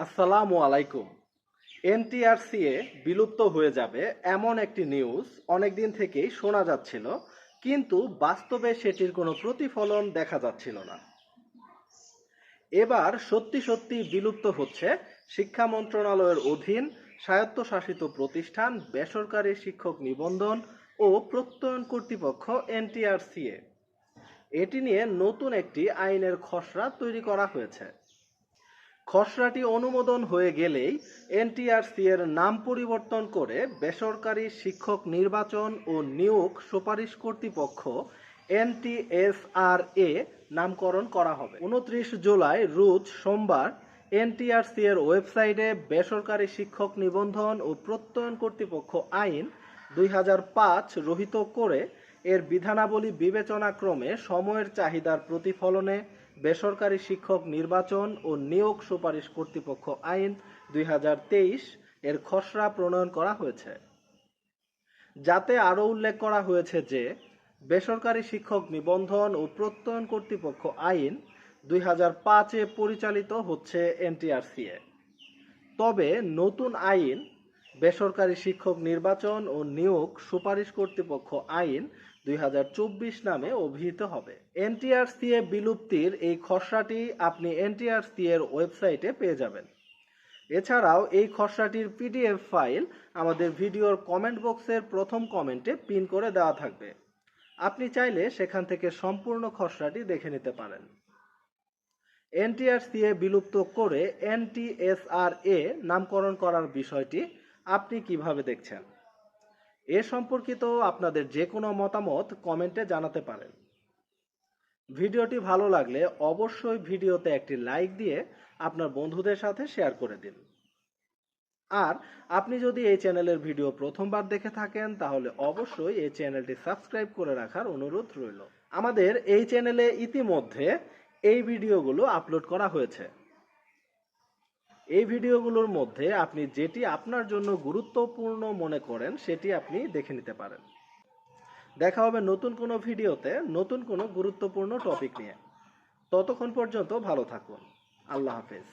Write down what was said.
আসসালামু আলাইকুম। এনটিআরসিএ বিলুপ্ত হয়ে যাবে এমন একটি নিউজ অনেকদিন থেকেই শোনা যাচ্ছিল, কিন্তু বাস্তবে সেটির কোনো প্রতিফলন দেখা যাচ্ছিল না। এবার সত্যি সত্যি বিলুপ্ত হচ্ছে শিক্ষা মন্ত্রণালয়ের অধীন স্বায়ত্তশাসিত প্রতিষ্ঠান বেসরকারি শিক্ষক নিবন্ধন ও প্রত্যয়ন কর্তৃপক্ষ এনটিআরসিএ। এটি নিয়ে নতুন একটি আইনের খসড়া তৈরি করা হয়েছে। খসড়াটি অনুমোদন হয়ে গেলেই এনটিআরসি এর নাম পরিবর্তন করে বেসরকারি শিক্ষক নির্বাচন ও নিয়োগ সুপারিশ কর্তৃপক্ষ এনটিএসআরএ নামকরণ করা হবে। 29 জুলাই রোজ সোমবার এনটিআরসি এর ওয়েবসাইটে বেসরকারি শিক্ষক নিবন্ধন ও প্রত্যয়ন কর্তৃপক্ষ আইন 2005 রহিত করে এর বিধানাবলী বিবেচনাক্রমে সময়ের চাহিদার প্রতিফলনে বেসরকারি শিক্ষক নির্বাচন ও নিয়োগ সুপারিশ কর্তৃপক্ষ আইন 2023 এর খসড়া প্রণয়ন করা হয়েছে। যাতে আরও উল্লেখ করা হয়েছে যে বেসরকারি শিক্ষক নিবন্ধন ও প্রত্যয়ন কর্তৃপক্ষ আইন 2005-এ পরিচালিত হচ্ছে এনটিআরসিএ। তবে নতুন আইন বেসরকারি শিক্ষক নির্বাচন ও নিয়োগ সুপারিশ কর্তৃপক্ষ আইন 2024 নামে অভিহিত হবে। এনটিআরসিএ বিলুপ্তির এই খসড়াটি আপনি এনটিআরসি এর ওয়েবসাইটে পেয়ে যাবেন। এছাড়াও এই খসড়াটির পিডিএফ ফাইল আমাদের ভিডিওর কমেন্ট বক্সের প্রথম কমেন্টে পিন করে দেওয়া থাকবে। আপনি চাইলে সেখান থেকে সম্পূর্ণ খসড়াটি দেখে নিতে পারেন। এনটিআরসিএ বিলুপ্ত করে এনটিএসআরএ নামকরণ করার বিষয়টি আপনি কিভাবে দেখছেন? এ সম্পর্কিত আপনাদের যে কোনো মতামত কমেন্টে জানাতে পারেন। ভিডিওটি ভালো লাগলে অবশ্যই ভিডিওতে একটি লাইক দিয়ে আপনার বন্ধুদের সাথে শেয়ার করে দিন। আর আপনি যদি এই চ্যানেলের ভিডিও প্রথমবার দেখে থাকেন তাহলে অবশ্যই এই চ্যানেলটি সাবস্ক্রাইব করে রাখার অনুরোধ রইল। আমাদের এই চ্যানেলে ইতিমধ্যে এই ভিডিওগুলো আপলোড করা হয়েছে। এই ভিডিওগুলোর মধ্যে আপনি যেটি আপনার জন্য গুরুত্বপূর্ণ মনে করেন সেটি আপনি দেখে নিতে পারেন। দেখা হবে নতুন কোনো ভিডিওতে নতুন কোনো গুরুত্বপূর্ণ টপিক নিয়ে। ততক্ষণ পর্যন্ত ভালো থাকুন। আল্লাহ হাফেজ।